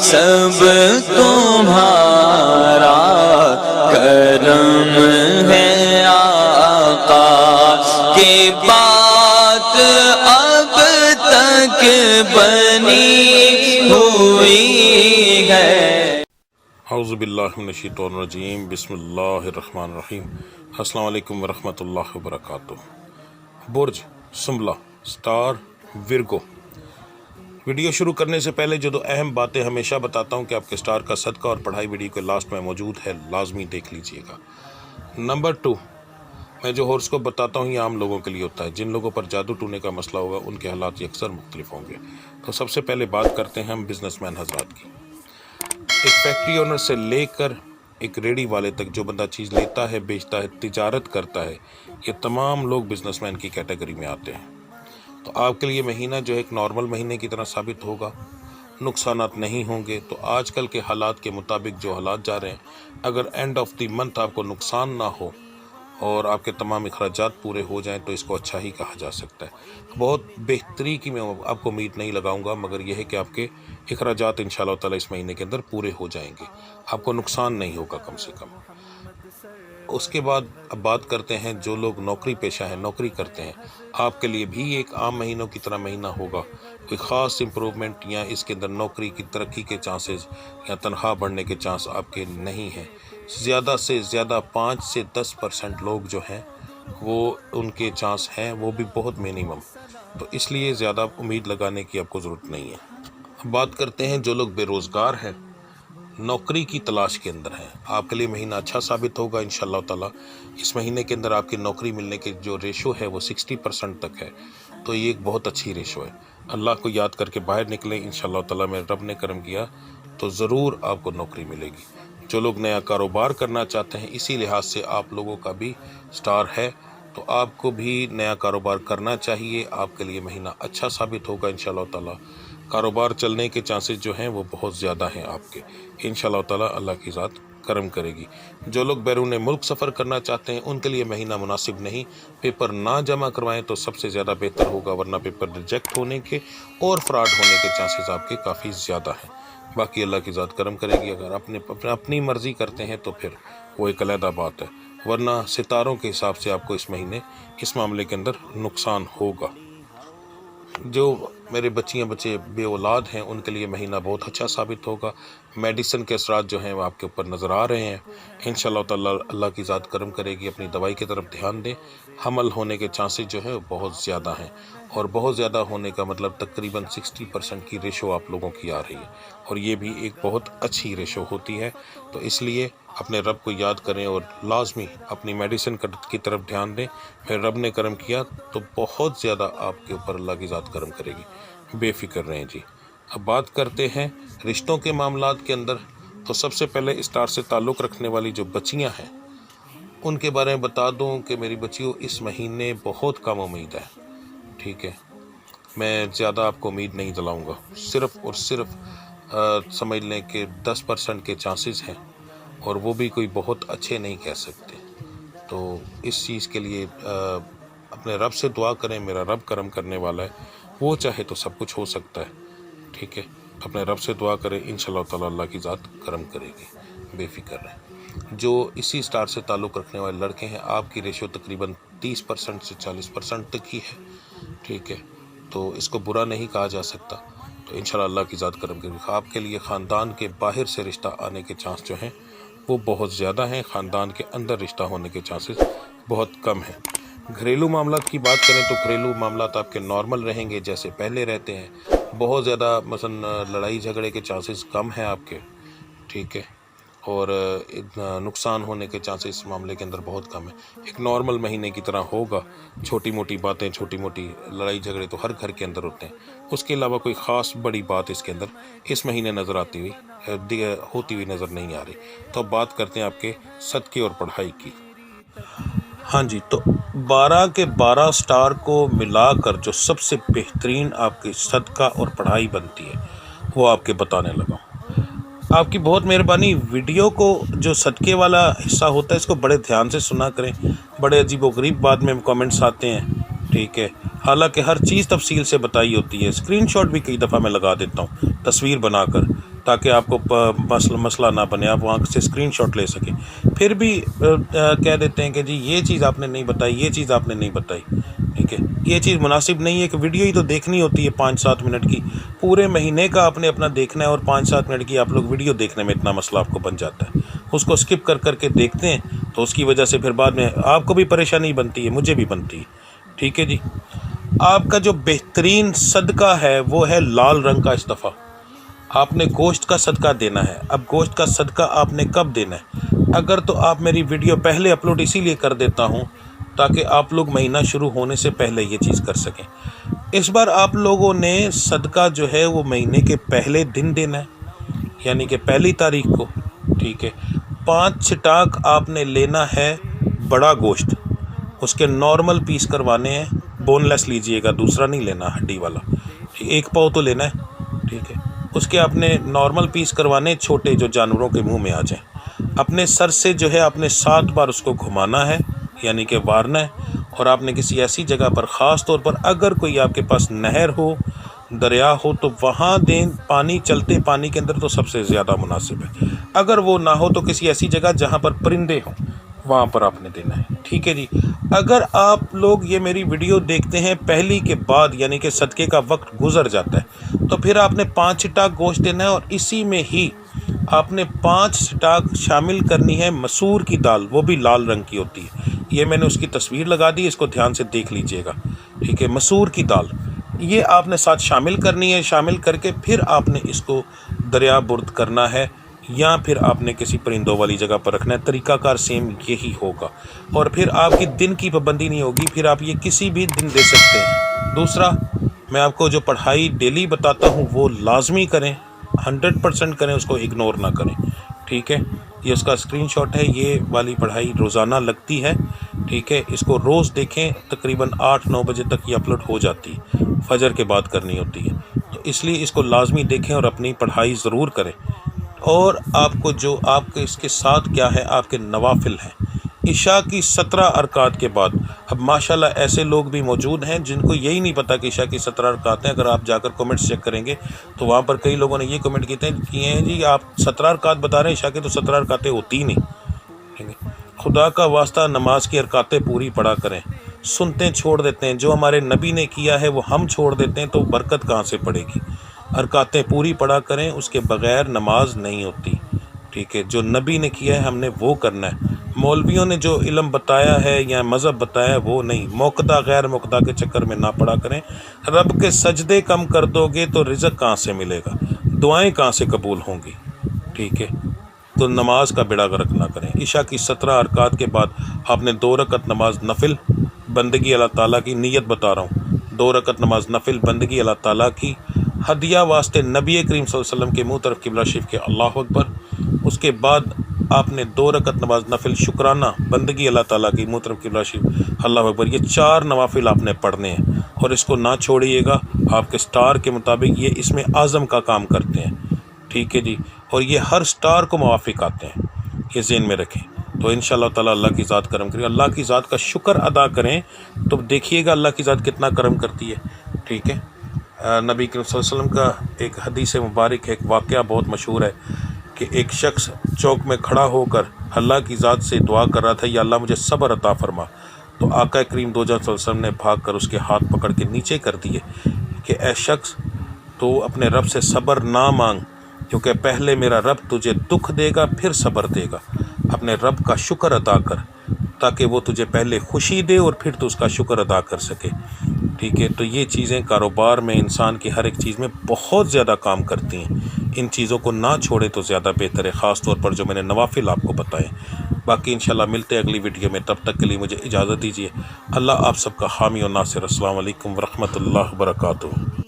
سب تمہارا کرم ہے آقا کی بات اب تک بنی ہوئی ہے۔ اعوذ باللہ من الشیطان الرجیم، بسم اللہ الرحمن الرحیم۔ السلام علیکم ورحمۃ اللہ وبرکاتہ۔ برج سنبلا، سٹار ورگو۔ ویڈیو شروع کرنے سے پہلے جو دو اہم باتیں ہمیشہ بتاتا ہوں کہ آپ کے سٹار کا صدقہ اور پڑھائی ویڈیو کے لاسٹ میں موجود ہے، لازمی دیکھ لیجئے گا۔ نمبر 2، میں جو ہورس کو بتاتا ہوں یہ عام لوگوں کے لیے ہوتا ہے۔ جن لوگوں پر جادو ٹونے کا مسئلہ ہوگا ان کے حالات اکثر مختلف ہوں گے۔ تو سب سے پہلے بات کرتے ہیں ہم بزنس مین حضرات کی۔ ایک فیکٹری اونر سے لے کر ایک ریڑھی والے تک جو بندہ چیز لیتا ہے، بیچتا ہے، تجارت کرتا ہے، یہ تمام لوگ بزنس مین کی کیٹیگری میں آتے ہیں۔ تو آپ کے لیے مہینہ جو ایک نارمل مہینے کی طرح ثابت ہوگا، نقصانات نہیں ہوں گے۔ تو آج کل کے حالات کے مطابق جو حالات جا رہے ہیں، اگر اینڈ آف دی منتھ آپ کو نقصان نہ ہو اور آپ کے تمام اخراجات پورے ہو جائیں تو اس کو اچھا ہی کہا جا سکتا ہے۔ بہت بہتری کی میں آپ کو امید نہیں لگاؤں گا، مگر یہ ہے کہ آپ کے اخراجات انشاءاللہ تعالی اس مہینے کے اندر پورے ہو جائیں گے، آپ کو نقصان نہیں ہوگا کم سے کم۔ اس کے بعد اب بات کرتے ہیں جو لوگ نوکری پیشہ ہیں، نوکری کرتے ہیں، آپ کے لیے بھی ایک عام مہینوں کی طرح مہینہ ہوگا۔ کوئی خاص امپروومنٹ یا اس کے اندر نوکری کی ترقی کے چانسز یا تنخواہ بڑھنے کے چانس آپ کے نہیں ہیں۔ زیادہ سے زیادہ 5 سے 10% لوگ جو ہیں وہ ان کے چانس ہیں، وہ بھی بہت منیمم، تو اس لیے زیادہ امید لگانے کی آپ کو ضرورت نہیں ہے۔ اب بات کرتے ہیں جو لوگ بے روزگار ہیں، نوکری کی تلاش کے اندر ہیں، آپ کے لیے مہینہ اچھا ثابت ہوگا انشاءاللہ تعالی۔ اس مہینے کے اندر آپ کی نوکری ملنے کے جو ریشو ہے وہ 60% تک ہے، تو یہ ایک بہت اچھی ریشو ہے۔ اللہ کو یاد کر کے باہر نکلیں، انشاءاللہ تعالی میں رب نے کرم کیا تو ضرور آپ کو نوکری ملے گی۔ جو لوگ نیا کاروبار کرنا چاہتے ہیں، اسی لحاظ سے آپ لوگوں کا بھی سٹار ہے، تو آپ کو بھی نیا کاروبار کرنا چاہیے۔ آپ کے لیے مہینہ اچھا ثابت ہوگا انشاءاللہ تعالی۔ کاروبار چلنے کے چانسز جو ہیں وہ بہت زیادہ ہیں آپ کے، انشاءاللہ تعالی اللہ کی ذات کرم کرے گی۔ جو لوگ بیرون ملک سفر کرنا چاہتے ہیں ان کے لیے مہینہ مناسب نہیں، پیپر نہ جمع کروائیں تو سب سے زیادہ بہتر ہوگا، ورنہ پیپر ریجیکٹ ہونے کے اور فراڈ ہونے کے چانسز آپ کے کافی زیادہ ہیں۔ باقی اللہ کی ذات کرم کرے گی۔ اگر اپنی مرضی کرتے ہیں تو پھر وہ ایک علیحدہ بات ہے، ورنہ ستاروں کے حساب سے آپ کو اس مہینے اس معاملے کے اندر نقصان ہوگا۔ جو میرے بچے بے اولاد ہیں ان کے لیے مہینہ بہت اچھا ثابت ہوگا۔ میڈیسن کے اثرات جو ہیں وہ آپ کے اوپر نظر آ رہے ہیں، انشاءاللہ تعالی اللہ کی ذات کرم کرے گی۔ اپنی دوائی کی طرف دھیان دیں، حمل ہونے کے چانسز جو ہیں وہ بہت زیادہ ہیں، اور بہت زیادہ ہونے کا مطلب تقریباً 60% کی ریشو آپ لوگوں کی آ رہی ہے، اور یہ بھی ایک بہت اچھی ریشو ہوتی ہے۔ تو اس لیے اپنے رب کو یاد کریں اور لازمی اپنی میڈیسن کی طرف دھیان دیں، پھر رب نے کرم کیا تو بہت زیادہ آپ کے اوپر اللہ کی ذات کرم کرے گی، بے فکر رہیں جی۔ اب بات کرتے ہیں رشتوں کے معاملات کے اندر، تو سب سے پہلے اسٹار سے تعلق رکھنے والی جو بچیاں ہیں ان کے بارے میں بتا دوں کہ میری بچیوں اس مہینے بہت کم امید ہے، ٹھیک ہے؟ میں زیادہ آپ کو امید نہیں دلاؤں گا، صرف اور صرف سمجھ لیں کہ 10% کے چانسز ہیں، اور وہ بھی کوئی بہت اچھے نہیں کہہ سکتے۔ تو اس چیز کے لیے اپنے رب سے دعا کریں، میرا رب کرم کرنے والا ہے، وہ چاہے تو سب کچھ ہو سکتا ہے، ٹھیک ہے؟ اپنے رب سے دعا کریں، انشاءاللہ تعالی اللہ کی ذات کرم کرے گی، بے فکر رہیں۔ جو اسی سٹار سے تعلق رکھنے والے لڑکے ہیں، آپ کی ریشو تقریباً 30% سے 40% تک ہی ہے، ٹھیک ہے؟ تو اس کو برا نہیں کہا جا سکتا، تو انشاءاللہ اللہ کی ذات کرم کرے گی۔ آپ کے لیے خاندان کے باہر سے رشتہ آنے کے چانس جو ہیں وہ بہت زیادہ ہیں، خاندان کے اندر رشتہ ہونے کے چانسز بہت کم ہیں۔ گھریلو معاملات کی بات کریں تو گھریلو معاملات آپ کے نارمل رہیں گے جیسے پہلے رہتے ہیں، بہت زیادہ مثلا لڑائی جھگڑے کے چانسز کم ہیں آپ کے، ٹھیک ہے؟ اور نقصان ہونے کے چانسز اس معاملے کے اندر بہت کم ہیں، ایک نارمل مہینے کی طرح ہوگا۔ چھوٹی موٹی باتیں، چھوٹی موٹی لڑائی جھگڑے تو ہر گھر کے اندر ہوتے ہیں، اس کے علاوہ کوئی خاص بڑی بات اس کے اندر اس مہینے نظر ہوتی ہوئی نظر نہیں آ رہی۔ تو اب بات کرتے ہیں آپ کے صدقے اور پڑھائی کی۔ ہاں جی، تو 12 کے 12 سٹار کو ملا کر جو سب سے بہترین آپ کی صدقہ اور پڑھائی بنتی ہے وہ آپ کے بتانے لگا ہوں۔ آپ کی بہت مہربانی، ویڈیو کو جو صدقے والا حصہ ہوتا ہے اس کو بڑے دھیان سے سنا کریں، بڑے عجیب و غریب بعد میں کامنٹس آتے ہیں، ٹھیک ہے؟ حالانکہ ہر چیز تفصیل سے بتائی ہوتی ہے، اسکرین شاٹ بھی کئی دفعہ میں لگا دیتا ہوں تصویر بنا کر، تاکہ آپ کو مسئلہ نہ بنے، آپ وہاں سے اسکرین شاٹ لے سکیں۔ پھر بھی کہہ دیتے ہیں کہ جی یہ چیز آپ نے نہیں بتائی، یہ چیز آپ نے نہیں بتائی، ٹھیک ہے، یہ چیز مناسب نہیں ہے کہ ویڈیو ہی تو دیکھنی ہوتی ہے 5-7 منٹ کی، پورے مہینے کا آپ نے اپنا دیکھنا ہے، اور 5-7 منٹ کی آپ لوگ ویڈیو دیکھنے میں اتنا مسئلہ آپ کو بن جاتا ہے، اس کو اسکپ کر کے دیکھتے ہیں، تو اس کی وجہ سے پھر بعد میں آپ کو بھی پریشانی بنتی ہے، مجھے بھی بنتی ہے، ٹھیک ہے جی۔ آپ کا جو بہترین صدقہ ہے وہ ہے لال رنگ کا استعفیٰ۔ آپ نے گوشت کا صدقہ دینا ہے۔ اب گوشت کا صدقہ آپ نے کب دینا ہے؟ اگر تو آپ میری ویڈیو پہلے اپلوڈ اسی لیے کر دیتا ہوں تاکہ آپ لوگ مہینہ شروع ہونے سے پہلے یہ چیز کر سکیں۔ اس بار آپ لوگوں نے صدقہ جو ہے وہ مہینے کے پہلے دن دینا ہے، یعنی کہ 1 تاریخ کو، ٹھیک ہے۔ 5 چھٹاک آپ نے لینا ہے بڑا گوشت، اس کے نارمل پیس کروانے ہیں، بون لیس لیجئے گا، دوسرا نہیں لینا ہڈی والا، 1 پاؤ تو لینا ہے، ٹھیک ہے۔ اس کے آپ نے نارمل پیس کروانے چھوٹے، جو جانوروں کے منہ میں آ جائیں۔ اپنے سر سے جو ہے آپ نے 7 بار اس کو گھمانا ہے، یعنی کہ وارنا ہے، اور آپ نے کسی ایسی جگہ پر، خاص طور پر اگر کوئی آپ کے پاس نہر ہو، دریا ہو، تو وہاں دیں، پانی، چلتے پانی کے اندر تو سب سے زیادہ مناسب ہے۔ اگر وہ نہ ہو تو کسی ایسی جگہ جہاں پر پرندے ہوں، وہاں پر آپ نے دینا ہے، ٹھیک ہے جی۔ اگر آپ لوگ یہ میری ویڈیو دیکھتے ہیں پہلی کے بعد، یعنی کہ صدقے کا وقت گزر جاتا ہے، تو پھر آپ نے 5 چھٹاک گوشت دینا ہے، اور اسی میں ہی آپ نے 5 چھٹاک شامل کرنی ہے مسور کی دال، وہ بھی لال رنگ کی ہوتی ہے، یہ میں نے اس کی تصویر لگا دی، اس کو دھیان سے دیکھ لیجئے گا، ٹھیک ہے۔ مسور کی دال یہ آپ نے ساتھ شامل کرنی ہے، شامل کر کے پھر آپ نے اس کو دریا برد کرنا ہے، یا پھر آپ نے کسی پرندوں والی جگہ پر رکھنا ہے۔ طریقہ کار سیم یہی ہوگا، اور پھر آپ کی دن کی پابندی نہیں ہوگی، پھر آپ یہ کسی بھی دن دے سکتے ہیں۔ دوسرا، میں آپ کو جو پڑھائی ڈیلی بتاتا ہوں وہ لازمی کریں، 100% کریں، اس کو اگنور نہ کریں، ٹھیک ہے۔ یہ اس کا اسکرین شاٹ ہے، یہ والی پڑھائی روزانہ لگتی ہے، ٹھیک ہے۔ اس کو روز دیکھیں، تقریباً 8-9 بجے تک یہ اپلوڈ ہو جاتی ہے، فجر کے بعد کرنی ہوتی ہے، تو اس لیے اس کو لازمی دیکھیں اور اپنی پڑھائی ضرور کریں۔ اور آپ کو جو آپ کے اس کے ساتھ کیا ہے، آپ کے نوافل ہیں عشاء کی 17 رکعات کے بعد۔ اب ماشاءاللہ ایسے لوگ بھی موجود ہیں جن کو یہی نہیں پتہ کہ عشاء کی 17 رکعات ہیں۔ اگر آپ جا کر کمنٹس چیک کریں گے تو وہاں پر کئی لوگوں نے یہ کمنٹ کیے ہیں جی آپ 17 رکعات بتا رہے ہیں، عشاء کی تو 17 رکعتیں ہوتی ہی نہیں۔ خدا کا واسطہ نماز کی رکعتیں پوری پڑھا کریں، سنتے چھوڑ دیتے ہیں، جو ہمارے نبی نے کیا ہے وہ ہم چھوڑ دیتے ہیں، تو برکت کہاں سے پڑے گی؟ رکعتیں پوری پڑھا کریں، اس کے بغیر نماز نہیں ہوتی، ٹھیک ہے۔ جو نبی نے کیا ہے ہم نے وہ کرنا ہے، مولویوں نے جو علم بتایا ہے یا مذہب بتایا ہے وہ نہیں۔ موقدہ غیر موقدہ کے چکر میں نہ پڑا کریں۔ رب کے سجدے کم کر دو گے تو رزق کہاں سے ملے گا، دعائیں کہاں سے قبول ہوں گی، ٹھیک ہے۔ تو نماز کا بیڑا غرق نہ کریں۔ عشاء کی 17 رکعات کے بعد آپ نے 2 رکعت نماز نفل بندگی اللہ تعالیٰ کی، نیت بتا رہا ہوں، 2 رکعت نماز نفل بندگی اللہ تعالیٰ کی، ہدیہ واسطے نبی کریم صلی اللہ علیہ وسلم کے منہ طرف قبلہ شریف کے، اللہ اکبر۔ اس کے بعد آپ نے 2 رکعت نماز نفل شکرانہ بندگی اللہ تعالیٰ کی، منہ طرف قبلہ شریف، اللہ اکبر۔ یہ 4 نوافل آپ نے پڑھنے ہیں، اور اس کو نہ چھوڑیے گا۔ آپ کے سٹار کے مطابق یہ اس میں اعظم کا کام کرتے ہیں، ٹھیک ہے جی، اور یہ ہر سٹار کو موافق آتے ہیں، یہ ذہن میں رکھیں۔ تو انشاءاللہ تعالیٰ اللہ کی ذات کرم کرے، اللہ کی ذات کا شکر ادا کریں تو دیکھیے گا اللہ کی ذات کتنا کرم کرتی ہے، ٹھیک ہے۔ نبی کریم صلی اللہ علیہ وسلم کا ایک حدیث مبارک، ایک واقعہ بہت مشہور ہے کہ ایک شخص چوک میں کھڑا ہو کر اللہ کی ذات سے دعا کر رہا تھا، یا اللہ مجھے صبر عطا فرما، تو آقا کریم دو جہاں صلی اللہ علیہ وسلم نے بھاگ کر اس کے ہاتھ پکڑ کے نیچے کر دیے کہ اے شخص، تو اپنے رب سے صبر نہ مانگ، کیونکہ پہلے میرا رب تجھے دکھ دے گا پھر صبر دے گا۔ اپنے رب کا شکر ادا کر تاکہ وہ تجھے پہلے خوشی دے اور پھر تو اس کا شکر ادا کر سکے، ٹھیک ہے۔ تو یہ چیزیں کاروبار میں، انسان کی ہر ایک چیز میں بہت زیادہ کام کرتی ہیں، ان چیزوں کو نہ چھوڑے تو زیادہ بہتر ہے، خاص طور پر جو میں نے نوافل آپ کو بتائے۔ باقی انشاءاللہ ملتے ہیں اگلی ویڈیو میں، تب تک کے لیے مجھے اجازت دیجیے۔ اللہ آپ سب کا حامی و ناصر۔ السلام علیکم ورحمۃ اللہ وبرکاتہ۔